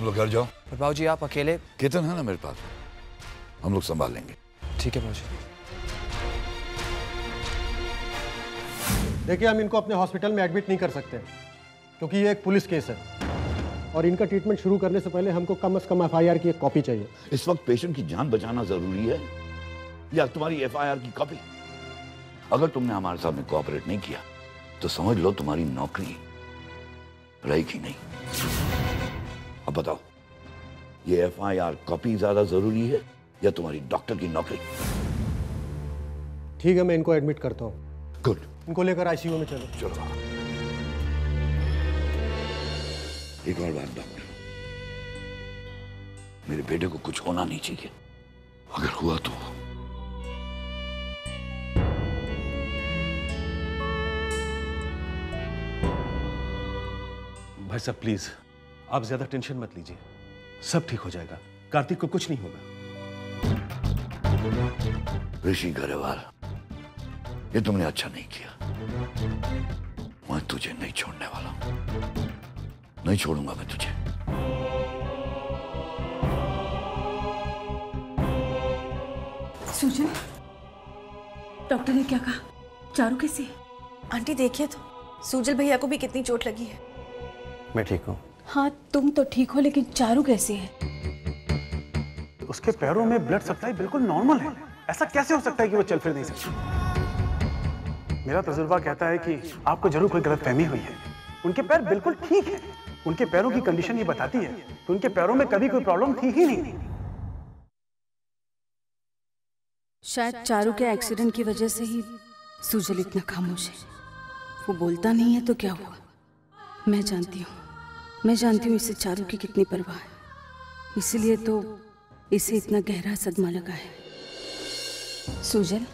लोग घर जाओ। पर बाबूजी आप अकेले? केतन है ना मेरे पास, हम लोग संभाल लेंगे। ठीक है बाबूजी। देखिए, हम इनको अपने हॉस्पिटल में एडमिट नहीं कर सकते क्योंकि ये एक पुलिस केस है और इनका ट्रीटमेंट शुरू करने से पहले हमको कम से कम एफआईआर की एक कॉपी चाहिए। इस वक्त पेशेंट की जान बचाना जरूरी है या तुम्हारी एफआईआर की कॉपी? अगर तुमने हमारे सामने कोऑपरेट नहीं किया तो समझ लो तुम्हारी नौकरी रहेगी नहीं। अब बताओ, ये एफआईआर कॉपी ज्यादा जरूरी है या तुम्हारी डॉक्टर की नौकरी? ठीक है, मैं इनको एडमिट करता हूँ। गुड। इनको लेकर आईसीयू में चलो। चलो। एक और बात डॉक्टर, मेरे बेटे को कुछ होना नहीं चाहिए, अगर हुआ तो भाई साहब प्लीज, आप ज्यादा टेंशन मत लीजिए, सब ठीक हो जाएगा। कार्तिक को कुछ नहीं होगा। ऋषि गरेवाल, ये तुमने अच्छा नहीं किया। मैं तुझे नहीं छोड़ने वाला, नहीं छोड़ूंगा मैं तुझे। सुजन, डॉक्टर ने क्या कहा? चारू कैसी है? आंटी देखिए तो, सुजल भैया को भी कितनी चोट लगी है। मैं ठीक हूँ। हाँ तुम तो ठीक हो, लेकिन चारू कैसी है? उसके पैरों में ब्लड सप्लाई बिल्कुल नॉर्मल है। ऐसा कैसे हो सकता है कि वो चल फिर नहीं सकती? मेरा तजुर्बा कहता है कि आपको जरूर कोई गलतफहमी हुई है। उनके पैर बिल्कुल ठीक है। उनके पैरों की कंडीशन ये बताती है कि उनके पैरों में कभी कोई प्रॉब्लम थी ही नहीं। शायद चारू के एक्सीडेंट की वजह से ही सुजल इतना खामोश है। वो बोलता नहीं है तो क्या हुआ? मैं जानती हूँ इसे चारू की कितनी परवाह है, इसीलिए तो इसे इतना गहरा सदमा लगा है। सुजल,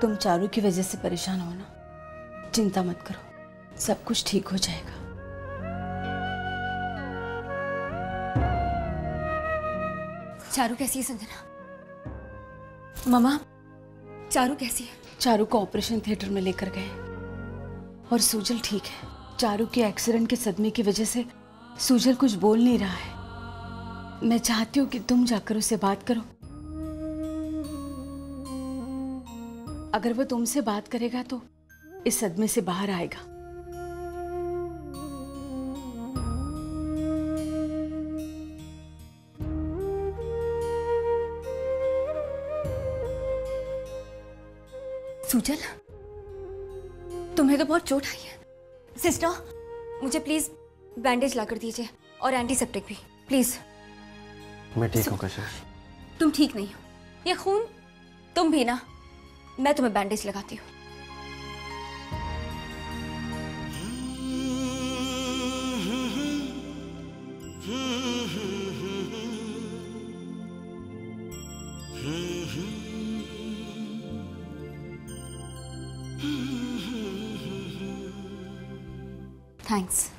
तुम चारू की वजह से परेशान हो ना, चिंता मत करो, सब कुछ ठीक हो जाएगा। चारू कैसी है संजना? मम्मा, चारू कैसी है? चारू को ऑपरेशन थिएटर में लेकर गए और सुजल ठीक है। चारू के एक्सीडेंट के सदमे की वजह से सुजल कुछ बोल नहीं रहा है। मैं चाहती हूँ कि तुम जाकर उससे बात करो। अगर वो तुमसे बात करेगा तो इस सदमे से बाहर आएगा। सुजल, तुम्हें तो बहुत चोट आई है। सिस्टर, मुझे प्लीज बैंडेज ला कर दीजिए और एंटीसेप्टिक भी प्लीज। मैं ठीक हूँ कशिश। तुम ठीक नहीं हो, ये खून, तुम भी ना। मैं तुम्हें बैंडेज लगाती हूँ। थैंक्स।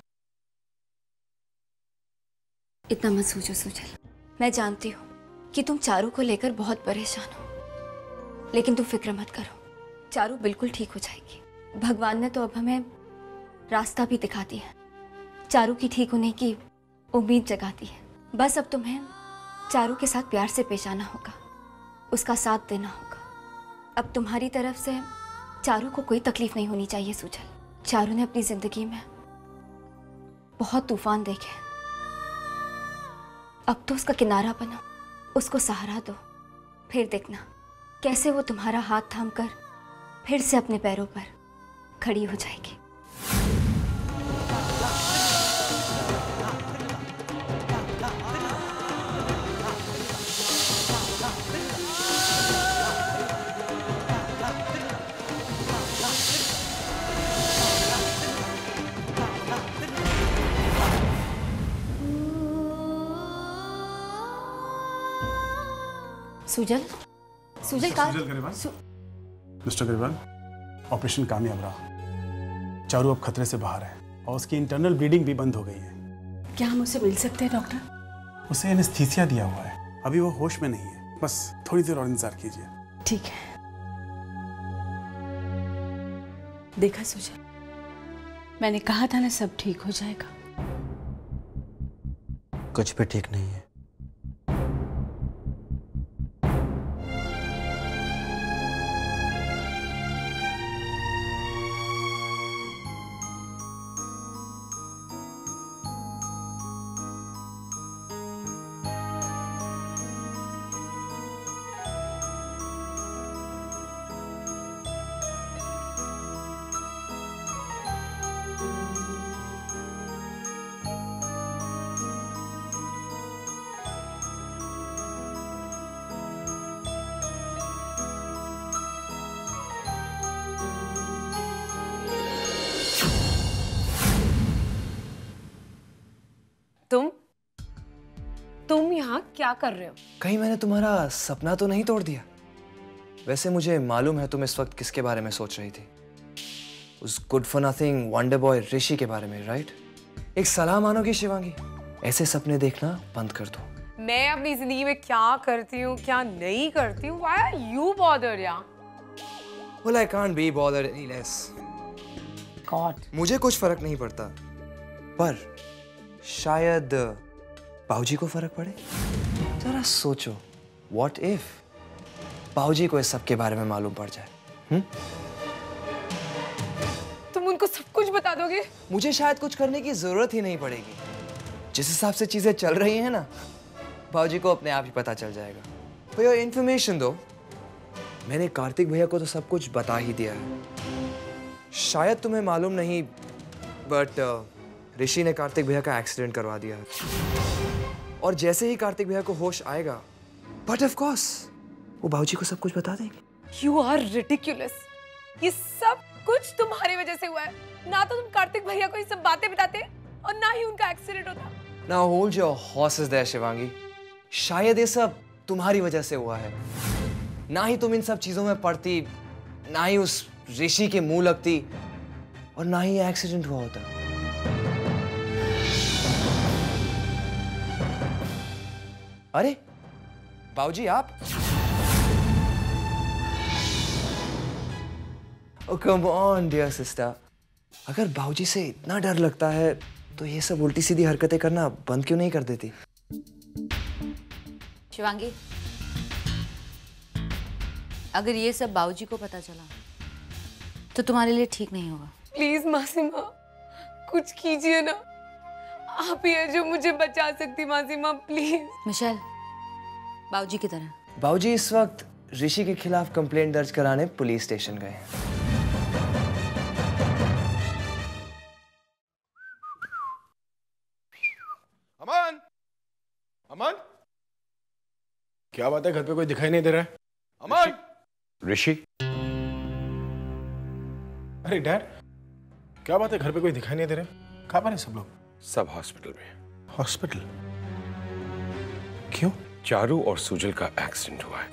इतना मत सोचो सुजल, मैं जानती हूँ कि तुम चारू को लेकर बहुत परेशान हो, लेकिन तुम फिक्र मत करो, चारू बिल्कुल ठीक हो जाएगी। भगवान ने तो अब हमें रास्ता भी दिखा दिया है, चारू की ठीक होने की उम्मीद जगाती है। बस अब तुम्हें चारू के साथ प्यार से पेश आना होगा, उसका साथ देना होगा। अब तुम्हारी तरफ से चारू को कोई तकलीफ नहीं होनी चाहिए सुजल। चारू ने अपनी जिंदगी में बहुत तूफान देखे, अब तो उसका किनारा बनो, उसको सहारा दो। फिर देखना कैसे वो तुम्हारा हाथ थामकर फिर से अपने पैरों पर खड़ी हो जाएगी। सुजल, सुजल का मिस्टर गरेवाल, ऑपरेशन कामयाब रहा। चारू अब खतरे से बाहर है और उसकी इंटरनल ब्लीडिंग भी बंद हो गई है। क्या हम उसे मिल सकते हैं डॉक्टर? उसे एनेस्थीसिया दिया हुआ है, अभी वो होश में नहीं है, बस थोड़ी देर और इंतजार कीजिए। ठीक है। देखा सुजल, मैंने कहा था ना सब ठीक हो जाएगा। कुछ भी ठीक नहीं है। तुम यहाँ क्या कर रहे हो? कहीं मैंने तुम्हारा सपना तो नहीं तोड़ दिया? वैसे मुझे मालूम है तुम इस वक्त किसके बारे में सोच रही थी। उस good for nothing wonder boy Rishi के बारे में, राइट? एक सलाह मानोगी शिवांगी, ऐसे सपने देखना बंद कर दो। मैं अपनी जिंदगी में क्या करती हूँ क्या नहीं करती हूँ, why are you bothered यार? Well, I can't be bothered any less. God. मुझे कुछ फर्क नहीं पड़ता, पर शायद बाऊजी को फर्क पड़े। जरा सोचो, what if बाऊजी को इस सब के बारे में मालूम पड़ जाए? तुम उनको सब कुछ बता दोगे? मुझे शायद कुछ करने की जरूरत ही नहीं पड़ेगी। जिस हिसाब से चीजें चल रही हैं ना, बाऊजी को अपने आप ही पता चल जाएगा। For your information दो, मैंने कार्तिक भैया को तो सब कुछ बता ही दिया है। शायद तुम्हें मालूम नहीं, बट ऋषि ने कार्तिक भैया का एक्सीडेंट करवा दिया है। और जैसे ही कार्तिक भैया को होश आएगा, बट ऑफ कोर्स वो बाऊजी को सब कुछ बता देंगे। You are ridiculous. ये सब कुछ तुम्हारी वजह से हुआ है। ना तो तुम कार्तिक भैया को ये सब बातें बताते और ना ही उनका एक्सीडेंट होता। Now hold your horses there, Shivangi. शायद ये सब तुम्हारी वजह से हुआ है। ना ही तुम इन सब चीजों में पड़ती, ना ही उस ऋषि के मुंह लगती, और ना ही एक्सीडेंट हुआ होता। अरे बाऊजी, आप? Oh come on dear sister, अगर बाऊजी से इतना डर लगता है तो ये सब उल्टी सीधी हरकतें करना बंद क्यों नहीं कर देती? शिवांगी, अगर ये सब बाऊजी को पता चला तो तुम्हारे लिए ठीक नहीं होगा। प्लीज मासीमा, कुछ कीजिए ना। आप ही है जो मुझे बचा सकती मासीमा, प्लीज। मिशेल, बाऊजी की तरह। बाऊजी इस वक्त ऋषि के खिलाफ कंप्लेंट दर्ज कराने पुलिस स्टेशन गए हैं। अमन, अमन, क्या बात है, घर पे कोई दिखाई नहीं दे रहा है? अमन, ऋषि, अरे डैड, क्या बात है, घर पे कोई दिखाई नहीं दे रहा है? कहाँ पर है सब लोग? सब हॉस्पिटल में। हॉस्पिटल? क्यों? चारू और सुजल का एक्सीडेंट हुआ है।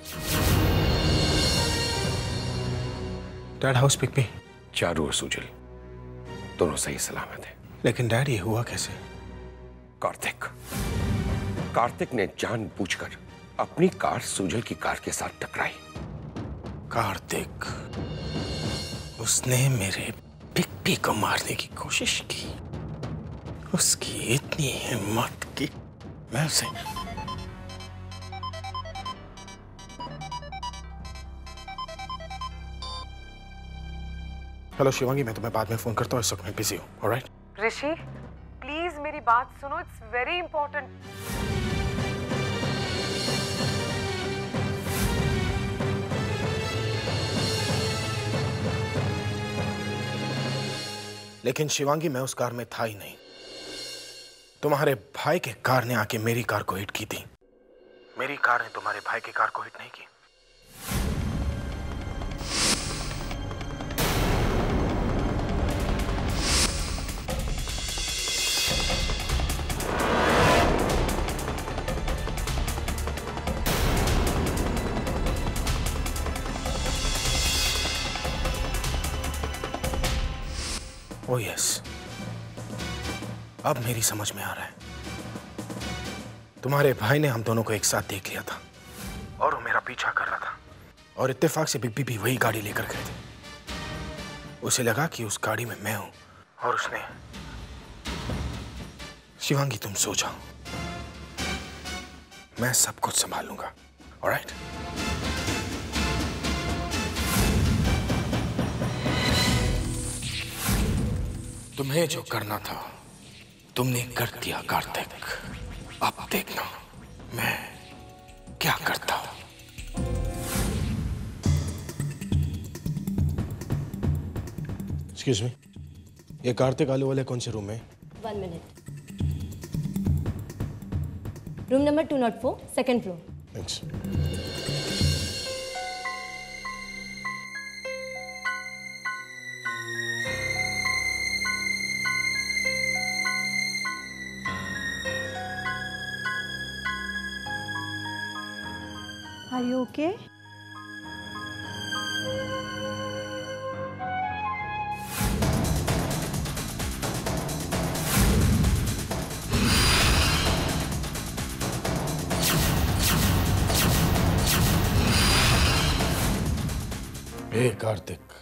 डैड, हाउस पिक भी? चारू और सुजल दोनों सही सलामत हैं। लेकिन डैड, ये हुआ कैसे? कार्तिक ने जानबूझकर अपनी कार सुजल की कार के साथ टकराई। कार्तिक, उसने मेरे पिप्पी को मारने की कोशिश की। उसकी इतनी हिम्मत कि मैं उसे... हेलो शिवांगी, मैं तुम्हें बाद में फोन करता हूँ, इस वक्त मैं बिजी हूँ। ऑलराइट? ऋषि, प्लीज मेरी बात सुनो, इट्स वेरी इंपॉर्टेंट। लेकिन शिवांगी, मैं उस कार में था ही नहीं। तुम्हारे भाई के कार ने आके मेरी कार को हिट की थी। मेरी कार ने तुम्हारे भाई की कार को हिट नहीं की। ओह यस, अब मेरी समझ में आ रहा है। तुम्हारे भाई ने हम दोनों को एक साथ देख लिया था और वो मेरा पीछा कर रहा था, और इत्तेफाक से बिग भी वही गाड़ी लेकर गए थे। उसे लगा कि उस गाड़ी में मैं हूं, और उसने... शिवांगी, तुम सो जाओ, मैं सब कुछ संभाल लूंगा। ऑलराइट? तुम्हें जो करना था तुमने कर दिया कार्तिक। अब देखना मैं क्या करता हूं। एक्सक्यूज मी, ये कार्तिक आलू वाले कौन से रूम में? 1 minute. Room number 204, second floor. Thanks. Are you okay? हे कार्तिक,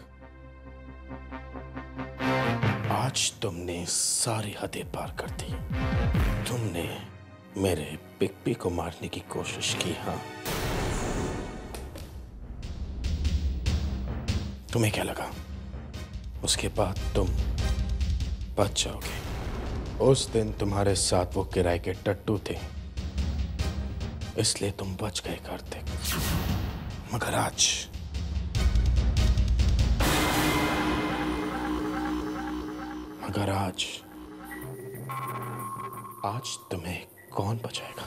आज तुमने सारी हदें पार कर दी। तुमने मेरे बिग को मारने की कोशिश की। हाँ, तुम्हें क्या लगा उसके बाद तुम बच जाओगे? उस दिन तुम्हारे साथ वो किराए के टट्टू थे, इसलिए तुम बच गए कार्तिक। मगर आज तुम्हें कौन बचाएगा?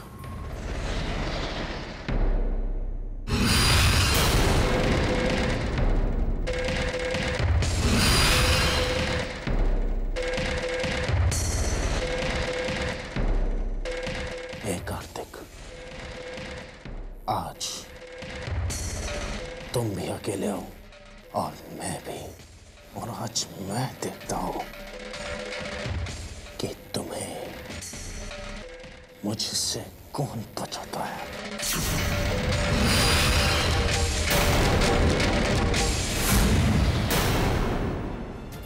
कार्तिक, आज तुम भी अकेले हो और मैं भी, और आज मैं देखता हूं कि तुम्हें मुझसे कौन बचाता है।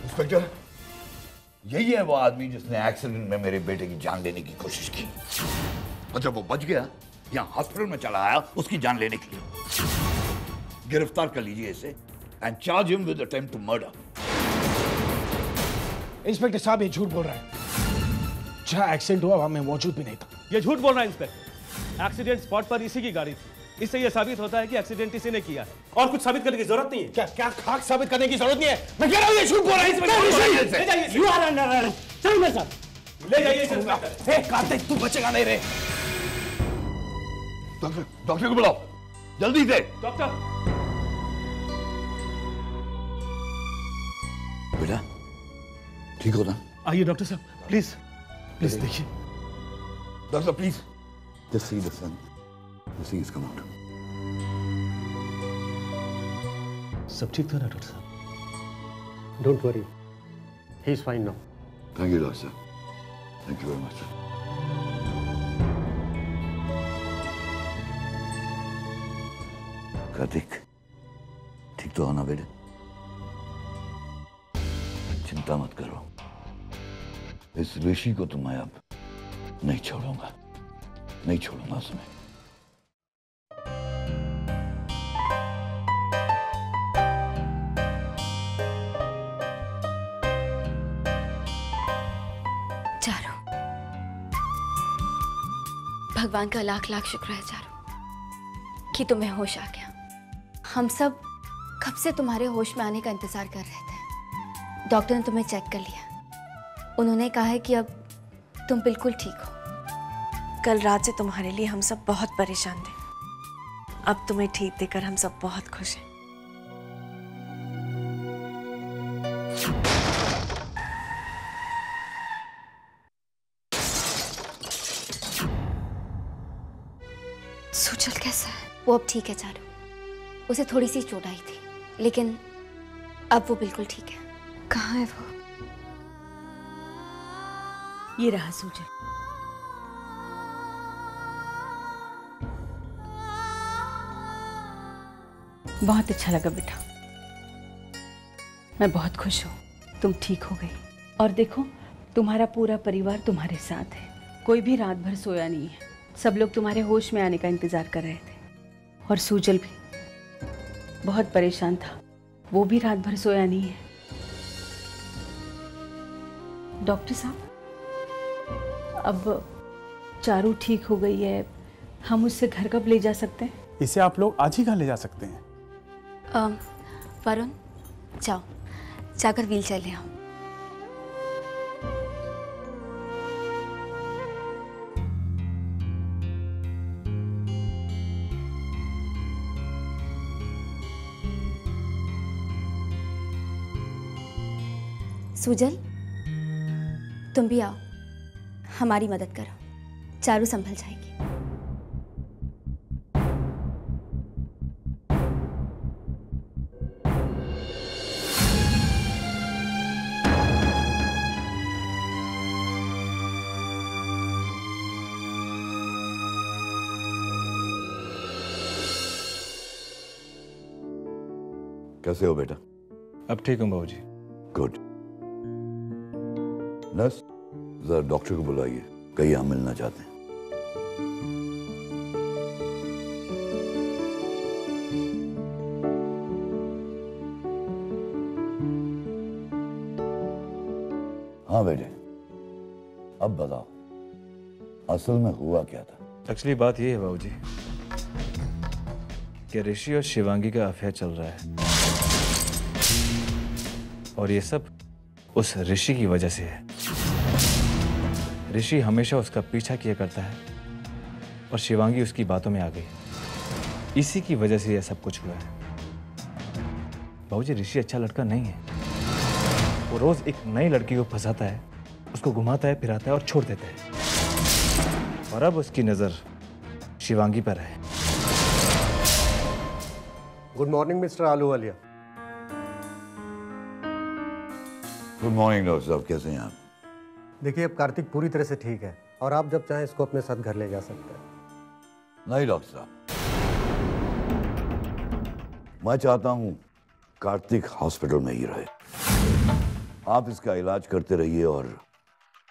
इंस्पेक्टर, यही है वो आदमी जिसने एक्सीडेंट में मेरे बेटे की जान लेने की कोशिश की। और जब वो बच गया, यहाँ हॉस्पिटल में चला आया उसकी जान लेने के लिए। गिरफ्तार कर लीजिए इसे and charge him with attempt to murder. Inspector साहब, ये झूठ बोल रहा है। जहाँ एक्सीडेंट हुआ वहां मैं मौजूद भी नहीं था। ये झूठ बोल रहा है इंस्पेक्टर। एक्सीडेंट स्पॉट पर इसी की गाड़ी थी। इससे ये साबित होता है कि एक्सीडेंट इसी ने किया है और कुछ साबित करने की जरूरत नहीं है। क्या खाक साबित करने की जरूरत नहीं है? मैं कह रहा हूँ ये झूठ बोल रहा है। You are under arrest. चलो मेरे साथ ले जाइए इंस्पेक्टर। हे कार्तिक, तू बचेगा नहीं रे। डॉक्टर को बुलाओ जल्दी से। डॉक्टर। बेटा ठीक हो ना? आइए डॉक्टर साहब, प्लीज प्लीज देखिए। Doctor please just see the sun, the sea is come out. सब ठीक था ना डॉक्टर साहब? Don't worry, he is fine now. Thank you doctor साहब, thank you very much. Kartik ठीक तो हो ना बेटे? चिंता मत करो, इस ऋषि को तो मैं अब नहीं छोड़ूंगा, नहीं छोड़ूंगा उसमें। चारू, भगवान का लाख लाख शुक्र है चारू कि तुम्हें होश आ गया। हम सब कब से तुम्हारे होश में आने का इंतजार कर रहे थे। डॉक्टर ने तुम्हें चेक कर लिया, उन्होंने कहा है कि अब तुम बिल्कुल ठीक हो। कल रात से तुम्हारे लिए हम सब बहुत परेशान थे, अब तुम्हें ठीक देखकर हम सब बहुत खुश हैं। सुजल कैसा है? वो अब ठीक है चारू, उसे थोड़ी सी चोट आई थी लेकिन अब वो बिल्कुल ठीक है। कहाँ है वो? ये रहा सुजल। बहुत अच्छा लगा बेटा, मैं बहुत खुश हूँ तुम ठीक हो गई। और देखो तुम्हारा पूरा परिवार तुम्हारे साथ है, कोई भी रात भर सोया नहीं है। सब लोग तुम्हारे होश में आने का इंतजार कर रहे थे, और सूजल भी बहुत परेशान था। वो भी रात भर सोया नहीं है। डॉक्टर साहब, अब चारू ठीक हो गई है, हम उससे घर कब ले जा सकते हैं? इसे आप लोग आज ही घर ले जा सकते हैं। वरुण, जाओ जाकर व्हीलचेयर ले आओ। सुजल, तुम भी आओ, हमारी मदद करो, चारू संभल जाएगी। कैसे हो बेटा? अब ठीक हूँ बाबूजी। गुड। नर्स, जरा डॉक्टर को बुलाइए, कहीं हम मिलना चाहते हैं। हाँ बेटे, अब बताओ असल में हुआ क्या था? एक्चुअली बात ये है बाबूजी कि ऋषि और शिवांगी का अफेयर चल रहा है, और ये सब उस ऋषि की वजह से है। ऋषि हमेशा उसका पीछा किया करता है और शिवांगी उसकी बातों में आ गई। इसी की वजह से यह सब कुछ हुआ है। बाबूजी, ऋषि अच्छा लड़का नहीं है। वो रोज एक नई लड़की को फंसाता है, उसको घुमाता है, फिराता है और छोड़ देता है। और अब उसकी नजर शिवांगी पर है। Good morning mister Ahluwalia. Good morning doctor साहब, कैसे हैं आप? देखिए, अब कार्तिक पूरी तरह से ठीक है और आप जब चाहें इसको अपने साथ घर ले जा सकते हैं। नहीं डॉक्टर साहब, मैं चाहता हूं कार्तिक हॉस्पिटल में ही रहे। आप इसका इलाज करते रहिए और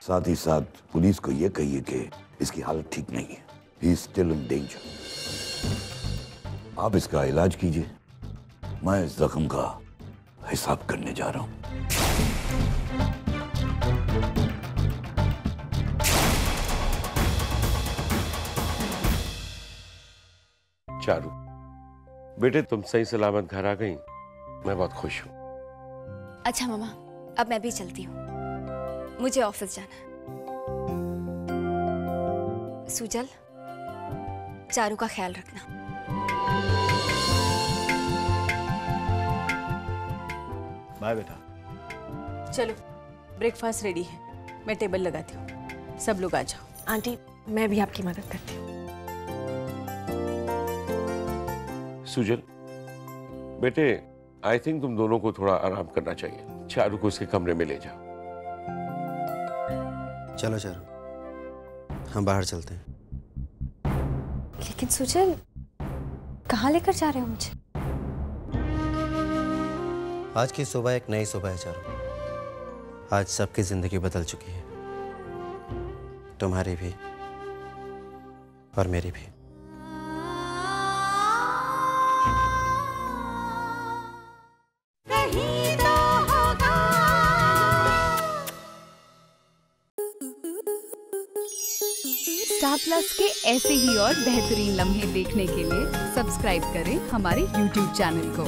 साथ ही साथ पुलिस को यह कहिए कि इसकी हालत ठीक नहीं है। He is still in danger. आप इसका इलाज कीजिए, मैं इस जख्म का हिसाब करने जा रहा हूं। चारू बेटे, तुम सही सलामत घर आ गई, मैं बहुत खुश हूं। अच्छा मामा, अब मैं भी चलती हूँ, मुझे ऑफिस जाना है। सुजल, चारू का ख्याल रखना। बाय बेटा। चलो, ब्रेकफास्ट रेडी है, मैं टेबल लगाती हूँ, सब लोग आ जाओ। आंटी, मैं भी आपकी मदद करती हूँ। सुजल बेटे, आई थिंक तुम दोनों को थोड़ा आराम करना चाहिए। चारू को उसके कमरे में ले जाओ। चलो चारू, हम बाहर चलते हैं। लेकिन सुजल, कहाँ लेकर जा रहे हो मुझे? आज की सुबह एक नई सुबह है चारू। आज सबकी जिंदगी बदल चुकी है, तुम्हारी भी और मेरी भी। स्टार प्लस के ऐसे ही और बेहतरीन लम्हे देखने के लिए सब्सक्राइब करें हमारे YouTube चैनल को।